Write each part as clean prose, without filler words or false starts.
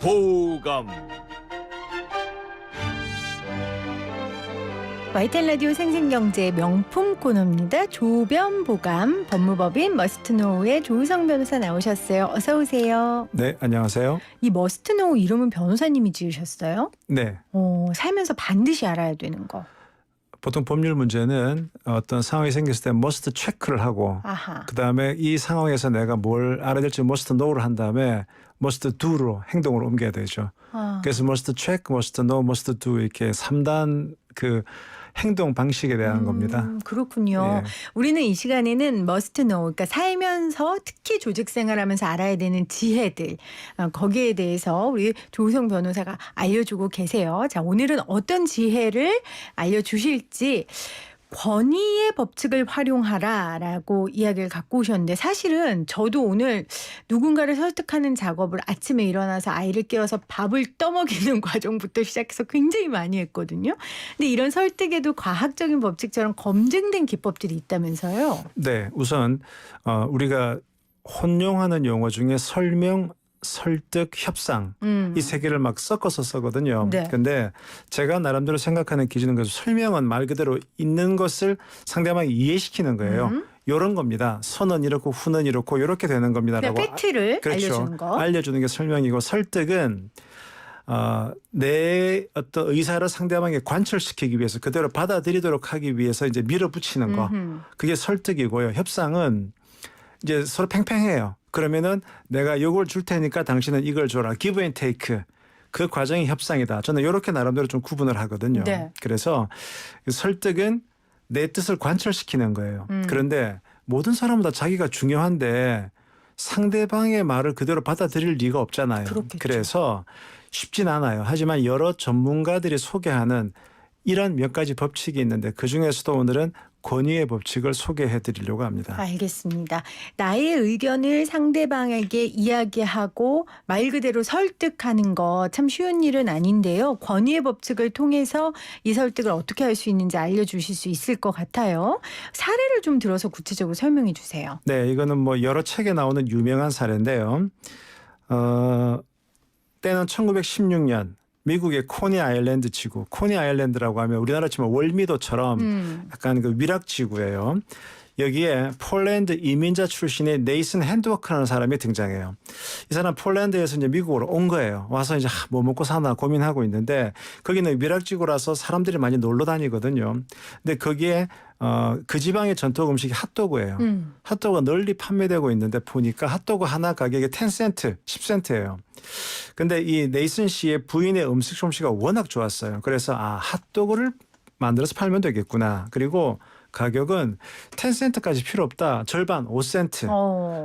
조변보감. YTN 라디오 생생경제 명품 코너입니다. 조변보감 법무법인 머스트노우의 조우성 변호사 나오셨어요. 어서 오세요. 네, 안녕하세요. 이 머스트노우 이름은 변호사님이 지으셨어요? 네, 살면서 반드시 알아야 되는 거. 보통 법률 문제는 어떤 상황이 생겼을 때 must 체크를 하고 아하. 그다음에 이 상황에서 내가 뭘 알아야 될지 must know를 한 다음에 must do로 행동으로 옮겨야 되죠. 그래서 must check, must know, must do 이렇게 3단 그 행동 방식에 대한 겁니다. 그렇군요. 예. 우리는 이 시간에는 must know, 그러니까 살면서 특히 조직 생활하면서 알아야 되는 지혜들, 거기에 대해서 우리 조우성 변호사가 알려주고 계세요. 자, 오늘은 어떤 지혜를 알려주실지. 권위의 법칙을 활용하라라고 이야기를 갖고 오셨는데, 사실은 저도 오늘 누군가를 설득하는 작업을 아침에 일어나서 아이를 깨워서 밥을 떠먹이는 과정부터 시작해서 굉장히 많이 했거든요. 근데 이런 설득에도 과학적인 법칙처럼 검증된 기법들이 있다면서요? 네, 우선 우리가 혼용하는 용어 중에 설명, 설득, 협상 이 세 개를 막 섞어서 쓰거든요. 네. 근데 제가 나름대로 생각하는 기준은 그래서 설명은 말 그대로 있는 것을 상대방이 이해시키는 거예요. 이런 겁니다. 선은 이렇고 후는 이렇고 이렇게 되는 겁니다라고. 팩트를 그렇죠. 알려주는 거. 알려주는 게 설명이고, 설득은 내 어떤 의사를 상대방에게 관철시키기 위해서 그대로 받아들이도록 하기 위해서 이제 밀어붙이는 거. 그게 설득이고요. 협상은 이제 서로 팽팽해요. 그러면은 내가 이걸 줄 테니까 당신은 이걸 줘라. give and take. 그 과정이 협상이다. 저는 이렇게 나름대로 좀 구분을 하거든요. 네. 그래서 설득은 내 뜻을 관철시키는 거예요. 그런데 모든 사람은 다 자기가 중요한데 상대방의 말을 그대로 받아들일 리가 없잖아요. 그렇겠죠. 그래서 쉽진 않아요. 하지만 여러 전문가들이 소개하는 이런 몇 가지 법칙이 있는데 그중에서도 오늘은 권위의 법칙을 소개해 드리려고 합니다. 알겠습니다. 나의 의견을 상대방에게 이야기하고 말 그대로 설득하는 거 참 쉬운 일은 아닌데요. 권위의 법칙을 통해서 이 설득을 어떻게 할 수 있는지 알려주실 수 있을 것 같아요. 사례를 좀 들어서 구체적으로 설명해 주세요. 네, 이거는 뭐 여러 책에 나오는 유명한 사례인데요. 때는 1916년 미국의 코니 아일랜드 지구. 코니 아일랜드라고 하면 우리나라 치면 월미도처럼 약간 그 위락지구예요. 여기에 폴란드 이민자 출신의 네이슨 핸드워크라는 사람이 등장해요. 이 사람 폴란드에서 이제 미국으로 온 거예요. 와서 이제 뭐 먹고 사나 고민하고 있는데 거기는 위락지구라서 사람들이 많이 놀러 다니거든요. 근데 거기에 그 지방의 전통 음식이 핫도그예요. 핫도그가 널리 판매되고 있는데 보니까 핫도그 하나 가격이 10센트, 10센트예요. 근데 이 네이슨 씨의 부인의 음식 솜씨가 워낙 좋았어요. 그래서 핫도그를 만들어서 팔면 되겠구나. 그리고 가격은 10센트까지 필요 없다. 절반 5센트.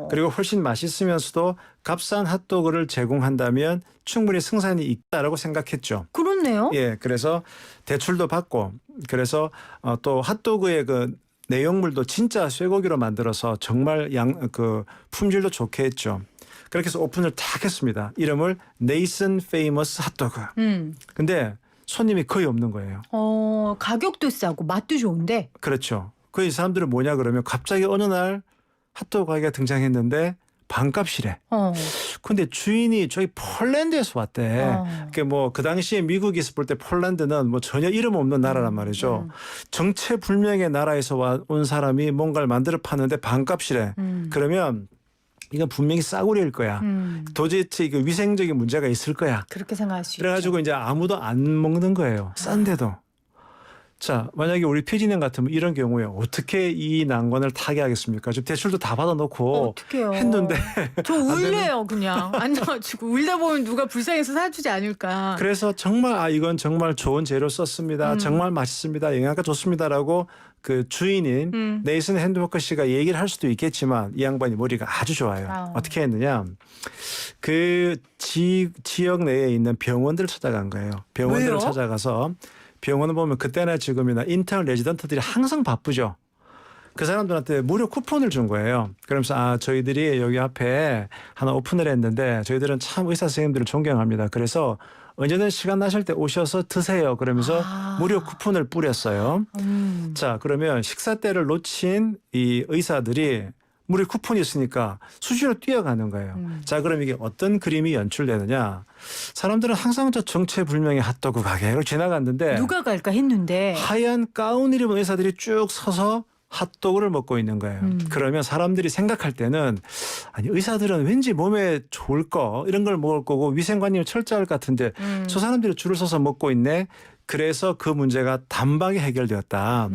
그리고 훨씬 맛있으면서도 값싼 핫도그를 제공한다면 충분히 승산이 있다라고 생각했죠. 그렇네요. 예, 그래서 대출도 받고 그래서 또 핫도그의 그 내용물도 진짜 쇠고기로 만들어서 정말 그 품질도 좋게 했죠. 그렇게 해서 오픈을 딱 했습니다. 이름을 네이슨 페이머스 핫도그. 근데 손님이 거의 없는 거예요. 가격도 싸고 맛도 좋은데. 그렇죠. 그 이 사람들은 뭐냐 그러면 갑자기 어느 날 핫도그 가게가 등장했는데 반값이래. 근데 주인이 저기 폴란드에서 왔대. 그게 뭐 그 당시에 미국이 있을 때 폴란드는 뭐 전혀 이름 없는 나라란 말이죠. 정체불명의 나라에서 온 사람이 뭔가를 만들어 파는데 반값이래. 그러면 이건 분명히 싸구려일 거야. 도대체 그 위생적인 문제가 있을 거야. 그렇게 생각할 수 있죠. 그래가지고 이제 아무도 안 먹는 거예요. 싼데도. 자, 만약에 우리 피디님 같으면 이런 경우에 어떻게 이 난관을 타개하겠습니까? 지금 대출도 다 받아놓고 어떡해요. 했는데 저 울래요 그냥 앉아가지고 울다 보면 누가 불쌍해서 사주지 않을까. 그래서 정말 이건 정말 좋은 재료 썼습니다. 정말 맛있습니다. 영양가 좋습니다라고 그 주인인 네이슨 핸드워커 씨가 얘기를 할 수도 있겠지만 이 양반이 머리가 아주 좋아요. 어떻게 했느냐. 그 지역 내에 있는 병원들을 찾아간 거예요. 병원들을 왜요? 찾아가서 병원을 보면 그때나 지금이나 인턴 레지던트들이 항상 바쁘죠. 그 사람들한테 무료 쿠폰을 준 거예요. 그러면서 저희들이 여기 앞에 하나 오픈을 했는데 저희들은 참 의사 선생님들을 존경합니다. 그래서 언제든 시간 나실 때 오셔서 드세요. 그러면서 무료 쿠폰을 뿌렸어요. 자, 그러면 식사 때를 놓친 이 의사들이 우리 쿠폰이 있으니까 수시로 뛰어가는 거예요. 자, 그럼 이게 어떤 그림이 연출되느냐? 사람들은 항상 저 정체불명의 핫도그 가게를 지나갔는데 누가 갈까 했는데 하얀 가운을 입은 의사들이 쭉 서서 핫도그를 먹고 있는 거예요. 그러면 사람들이 생각할 때는 아니 의사들은 왠지 몸에 좋을 거 이런 걸 먹을 거고 위생관념이 철저할 것 같은데 저 사람들이 줄을 서서 먹고 있네. 그래서 그 문제가 단박에 해결되었다.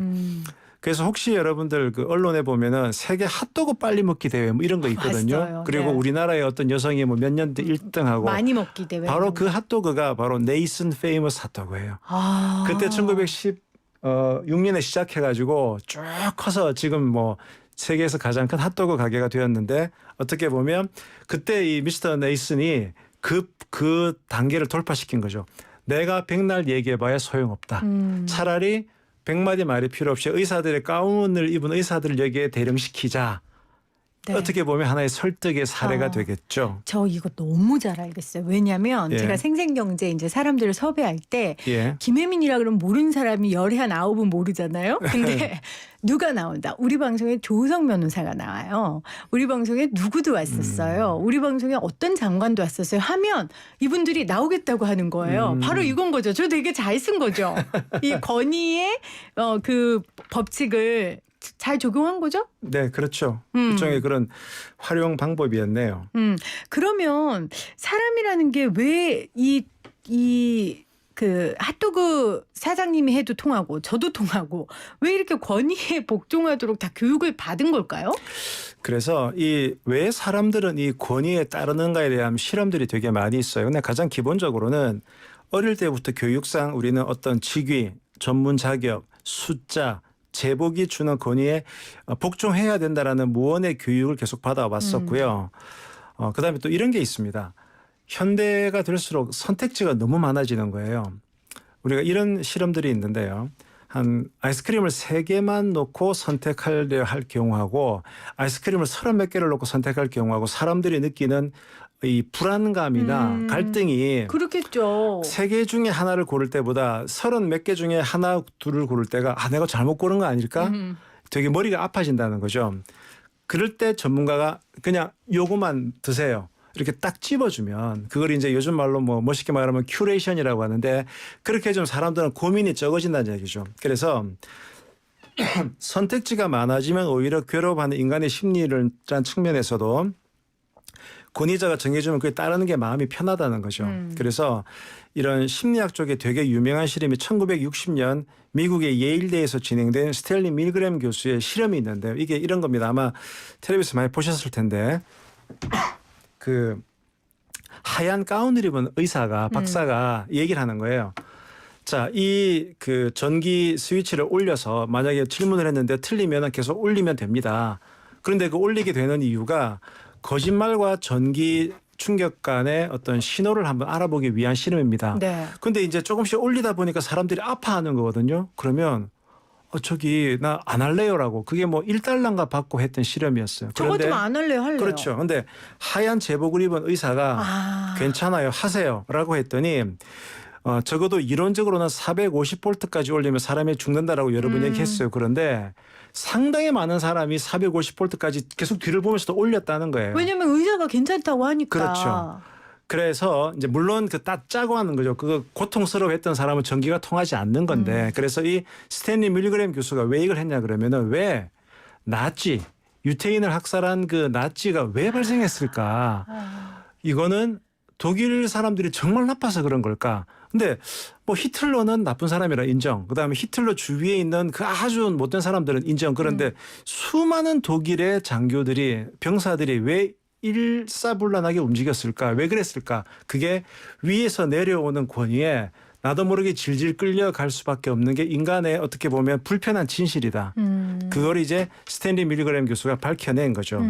그래서 혹시 여러분들 그 언론에 보면은 세계 핫도그 빨리 먹기 대회 뭐 이런 거 있거든요. 봤어요. 그리고 네. 우리나라의 어떤 여성이 뭐 몇 년대 1등하고 많이 먹기 대회. 바로 그 핫도그가 바로 네이슨 페이머스 핫도그예요. 아. 그때 1916년에 시작해가지고 쭉 커서 지금 뭐 세계에서 가장 큰 핫도그 가게가 되었는데 어떻게 보면 그때 이 미스터 네이슨이 그 단계를 돌파시킨 거죠. 내가 백날 얘기해봐야 소용없다. 차라리 100마디 말이 필요 없이 의사들의 가운을 입은 의사들을 여기에 대령시키자. 네. 어떻게 보면 하나의 설득의 사례가 되겠죠. 저 이거 너무 잘 알겠어요. 왜냐하면 예. 제가 생생경제 이제 사람들을 섭외할 때 예. 김혜민이라 그러면 모르는 사람이 열에 한 9은 모르잖아요. 근데 누가 나온다. 우리 방송에 조성 변호사가 나와요. 우리 방송에 누구도 왔었어요. 우리 방송에 어떤 장관도 왔었어요. 하면 이분들이 나오겠다고 하는 거예요. 바로 이건 거죠. 저 되게 잘 쓴 거죠. 이 건의의 그 법칙을 잘 적용한 거죠? 네, 그렇죠. 일종의 그런 활용 방법이었네요. 그러면 사람이라는 게 왜 그 핫도그 사장님이 해도 통하고 저도 통하고 왜 이렇게 권위에 복종하도록 다 교육을 받은 걸까요? 그래서 이 왜 사람들은 이 권위에 따르는가에 대한 실험들이 되게 많이 있어요. 근데 가장 기본적으로는 어릴 때부터 교육상 우리는 어떤 직위, 전문 자격, 숫자, 제복이 주는 권위에 복종해야 된다라는 무언의 교육을 계속 받아왔었고요. 그다음에 또 이런 게 있습니다. 현대가 될수록 선택지가 너무 많아지는 거예요. 우리가 이런 실험들이 있는데요. 한 아이스크림을 3개만 놓고 선택하려 할 경우하고 아이스크림을 30몇 개를 놓고 선택할 경우하고 사람들이 느끼는 이 불안감이나 갈등이 그렇겠죠. 3개 중에 하나를 고를 때보다 30몇 개 중에 하나, 둘을 고를 때가 내가 잘못 고른 거 아닐까? 되게 머리가 아파진다는 거죠. 그럴 때 전문가가 그냥 요거만 드세요. 이렇게 딱 집어주면 그걸 이제 요즘 말로 뭐 멋있게 말하면 큐레이션이라고 하는데 그렇게 좀 사람들은 고민이 적어진다는 얘기죠. 그래서 선택지가 많아지면 오히려 괴로워하는 인간의 심리를 짠 측면에서도 권위자가 정해주면 그에 따르는 게 마음이 편하다는 거죠. 그래서 이런 심리학 쪽에 되게 유명한 실험이 1960년 미국의 예일대에서 진행된 스탠리 밀그램 교수의 실험이 있는데요. 이게 이런 겁니다. 아마 텔레비에서 많이 보셨을 텐데 그 하얀 가운을 입은 의사가 박사가 얘기를 하는 거예요. 자, 이 그 전기 스위치를 올려서 만약에 질문을 했는데 틀리면 계속 올리면 됩니다. 그런데 그 올리게 되는 이유가 거짓말과 전기 충격 간의 어떤 신호를 한번 알아보기 위한 실험입니다. 네. 근데 이제 조금씩 올리다 보니까 사람들이 아파하는 거거든요. 그러면 저기 나 안 할래요라고 그게 뭐 1달러인가 받고 했던 실험이었어요. 저 같으면 안 할래요, 할래요. 그렇죠. 근데 하얀 제복을 입은 의사가 괜찮아요, 하세요라고 했더니 적어도 이론적으로는 450볼트까지 올리면 사람이 죽는다라고 여러 번 얘기했어요. 그런데 상당히 많은 사람이 450볼트까지 계속 뒤를 보면서도 올렸다는 거예요. 왜냐면 의사가 괜찮다고 하니까. 그렇죠. 그래서 이제 물론 그 딱 짜고 하는 거죠. 그거 고통스러워했던 사람은 전기가 통하지 않는 건데 그래서 이 스탠리 밀그램 교수가 왜 이걸 했냐 그러면은 왜 나치 유태인을 학살한 그 나치가 왜 발생했을까? 이거는 독일 사람들이 정말 나빠서 그런 걸까? 근데 뭐 히틀러는 나쁜 사람이라 인정. 그다음에 히틀러 주위에 있는 그 아주 못된 사람들은 인정. 그런데 수많은 독일의 장교들이 병사들이 왜 일사불란하게 움직였을까? 왜 그랬을까? 그게 위에서 내려오는 권위에 나도 모르게 질질 끌려갈 수밖에 없는 게 인간의 어떻게 보면 불편한 진실이다. 그걸 이제 스탠리 밀그램 교수가 밝혀낸 거죠.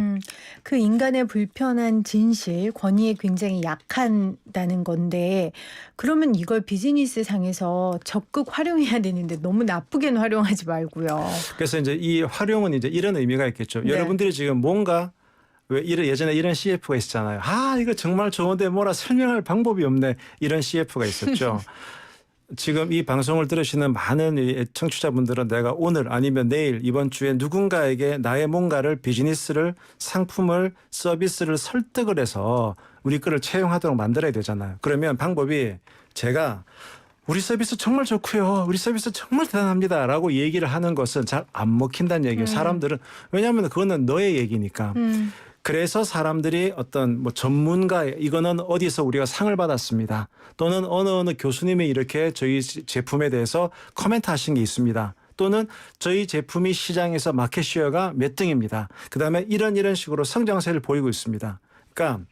그 인간의 불편한 진실, 권위에 굉장히 약한다는 건데 그러면 이걸 비즈니스 상에서 적극 활용해야 되는데 너무 나쁘게는 활용하지 말고요. 그래서 이제 이 활용은 이제 이런 의미가 있겠죠. 네. 여러분들이 지금 뭔가 왜 예전에 이런 CF가 있었잖아요. 이거 정말 좋은데 뭐라 설명할 방법이 없네. 이런 CF가 있었죠. 지금 이 방송을 들으시는 많은 이 청취자분들은 내가 오늘 아니면 내일 이번 주에 누군가에게 나의 뭔가를 비즈니스를 상품을 서비스를 설득을 해서 우리 거를 채용하도록 만들어야 되잖아요. 그러면 방법이 제가 우리 서비스 정말 좋고요. 우리 서비스 정말 대단합니다. 라고 얘기를 하는 것은 잘 안 먹힌다는 얘기예요. 사람들은. 왜냐하면 그거는 너의 얘기니까. 그래서 사람들이 어떤 뭐 전문가 이거는 어디서 우리가 상을 받았습니다. 또는 어느 교수님이 이렇게 저희 제품에 대해서 코멘트 하신 게 있습니다. 또는 저희 제품이 시장에서 마켓시어가 몇 등입니다. 그다음에 이런 식으로 성장세를 보이고 있습니다. 그러니까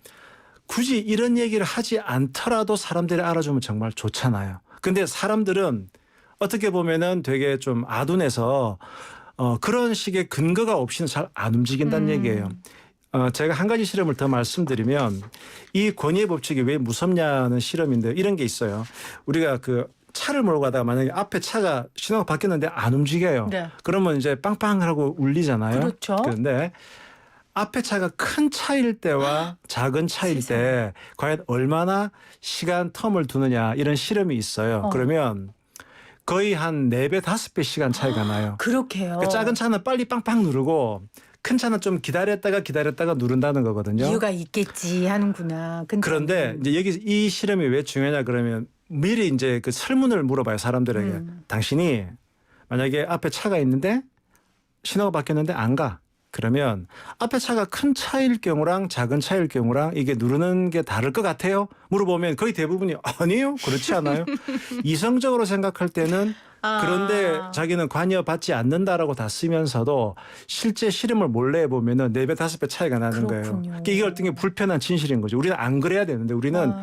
굳이 이런 얘기를 하지 않더라도 사람들이 알아주면 정말 좋잖아요. 근데 사람들은 어떻게 보면은 되게 좀 아둔해서 그런 식의 근거가 없이는 잘 안 움직인다는 얘기예요. 제가 한 가지 실험을 더 말씀드리면 이 권위의 법칙이 왜 무섭냐는 실험인데 이런 게 있어요. 우리가 그 차를 몰고 가다가 만약에 앞에 차가 신호가 바뀌었는데 안 움직여요. 네. 그러면 이제 빵빵하고 울리잖아요. 그렇죠. 그런데 앞에 차가 큰 차일 때와 작은 차일 때 과연 얼마나 시간 텀을 두느냐 이런 실험이 있어요. 그러면 거의 한 4배, 5배 시간 차이가 나요. 그렇게요. 그러니까 작은 차는 빨리 빵빵 누르고 큰 차는 좀 기다렸다가 누른다는 거거든요. 이유가 있겠지 하는구나. 그런데 이제 여기 이 실험이 왜 중요하냐 그러면 미리 이제 그 설문을 물어봐요 사람들에게. 당신이 만약에 앞에 차가 있는데 신호가 바뀌었는데 안 가. 그러면 앞에 차가 큰 차일 경우랑 작은 차일 경우랑 이게 누르는 게 다를 것 같아요? 물어보면 거의 대부분이 아니요. 그렇지 않아요. 이성적으로 생각할 때는 그런데 자기는 관여받지 않는다라고 다 쓰면서도 실제 실험을 몰래 해보면은 4배, 5배 차이가 나는 그렇군요. 거예요. 이게 어떤 게 불편한 진실인 거죠. 우리는 안 그래야 되는데 우리는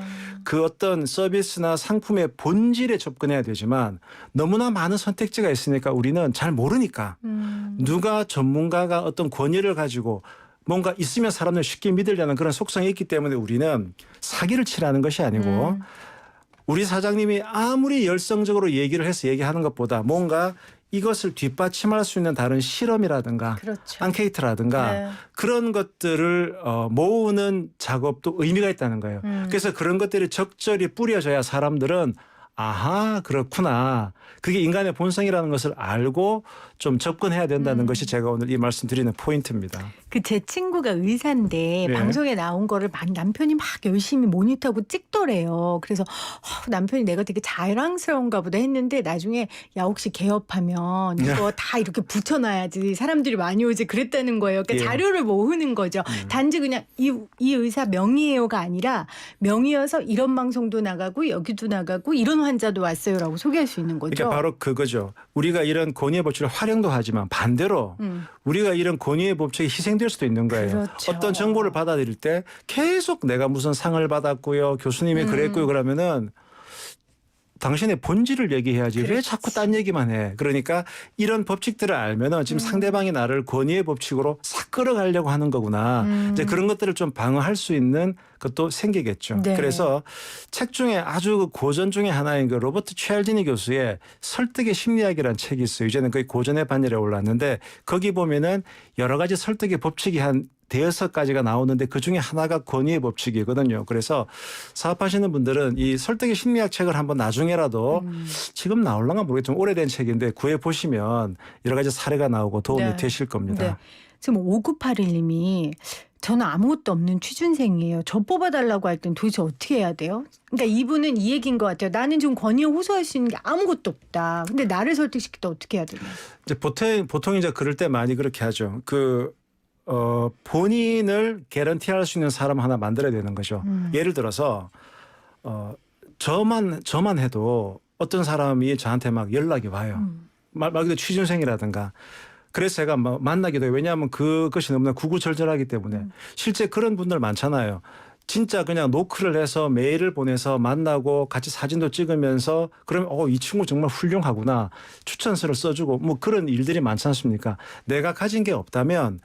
그 어떤 서비스나 상품의 본질에 접근해야 되지만 너무나 많은 선택지가 있으니까 우리는 잘 모르니까 누가 전문가가 어떤 권위를 가지고 뭔가 있으면 사람들 쉽게 믿으려는 그런 속성이 있기 때문에 우리는 사기를 치라는 것이 아니고 우리 사장님이 아무리 열성적으로 얘기를 해서 얘기하는 것보다 뭔가 이것을 뒷받침할 수 있는 다른 실험이라든가 그렇죠. 앙케이트라든가 네. 그런 것들을 모으는 작업도 의미가 있다는 거예요. 그래서 그런 것들이 적절히 뿌려져야 사람들은 아하 그렇구나. 그게 인간의 본성이라는 것을 알고 좀 접근해야 된다는 것이 제가 오늘 이 말씀 드리는 포인트입니다. 그 제 친구가 의사인데 네. 방송에 나온 거를 막 남편이 막 열심히 모니터하고 찍더래요. 그래서 남편이 내가 되게 자랑스러운가 보다 했는데 나중에 야 혹시 개업하면 이거 다 이렇게 붙여놔야지 사람들이 많이 오지 그랬다는 거예요. 그러니까 예. 자료를 모으는 거죠. 단지 그냥 이 의사 명의예요가 아니라 명의여서 이런 방송도 나가고 여기도 나가고 이런 환자도 왔어요라고 소개할 수 있는 거죠. 그러니까 바로 그거죠. 우리가 이런 권위의 법칙을 활용도 하지만 반대로 우리가 이런 권위의 법칙이 희생될 수도 있는 거예요. 그렇죠. 어떤 정보를 받아들일 때 계속 내가 무슨 상을 받았고요. 교수님이 그랬고요. 그러면은 당신의 본질을 얘기해야지 왜 자꾸 딴 얘기만 해. 그러니까 이런 법칙들을 알면은 지금 상대방이 나를 권위의 법칙으로 싹 끌어가려고 하는 거구나. 이제 그런 것들을 좀 방어할 수 있는 것도 생기겠죠. 네. 그래서 책 중에 아주 고전 중에 하나인 그 로버트 치알디니 교수의 설득의 심리학이라는 책이 있어요. 이제는 거의 고전의 반열에 올랐는데 거기 보면은 여러 가지 설득의 법칙이 한 5가지가 나오는데 그중에 하나가 권위의 법칙이거든요. 그래서 사업하시는 분들은 이 설득의 심리학 책을 한번 나중에라도 지금 나올랑가 모르겠지만 오래된 책인데 구해보시면 여러 가지 사례가 나오고 도움이 네. 되실 겁니다. 네. 지금 5981님이 저는 아무것도 없는 취준생이에요. 저 뽑아달라고 할 땐 도대체 어떻게 해야 돼요? 그러니까 이분은 이 얘기인 것 같아요. 나는 지금 권위에 호소할 수 있는 게 아무것도 없다. 근데 나를 설득시킬 때 어떻게 해야 되냐. 이제 보통 이제 그럴 때 많이 그렇게 하죠. 본인을 개런티할 수 있는 사람 하나 만들어야 되는 거죠. 예를 들어서 저만 해도 어떤 사람이 저한테 막 연락이 와요. 말 그대로 취준생이라든가. 그래서 제가 만나기도 해요. 왜냐하면 그것이 너무나 구구절절하기 때문에 실제 그런 분들 많잖아요. 진짜 그냥 노크를 해서 메일을 보내서 만나고 같이 사진도 찍으면서 그러면 이 친구 정말 훌륭하구나. 추천서를 써주고 뭐 그런 일들이 많지 않습니까? 내가 가진 게 없다면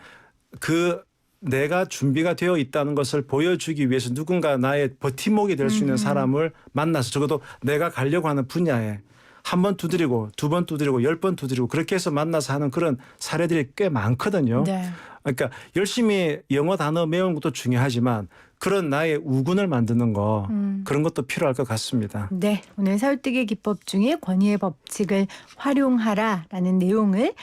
내가 준비가 되어 있다는 것을 보여주기 위해서 누군가 나의 버팀목이 될 수 있는 사람을 만나서 적어도 내가 가려고 하는 분야에 한 번 두드리고 2번 두드리고 10번 두드리고 그렇게 해서 만나서 하는 그런 사례들이 꽤 많거든요. 네. 그러니까 열심히 영어 단어 외우는 것도 중요하지만 그런 나의 우군을 만드는 거 그런 것도 필요할 것 같습니다. 네, 오늘 설득의 기법 중에 권위의 법칙을 활용하라라는 내용을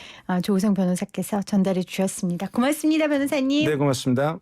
조우성 변호사께서 전달해 주셨습니다. 고맙습니다, 변호사님. 네, 고맙습니다.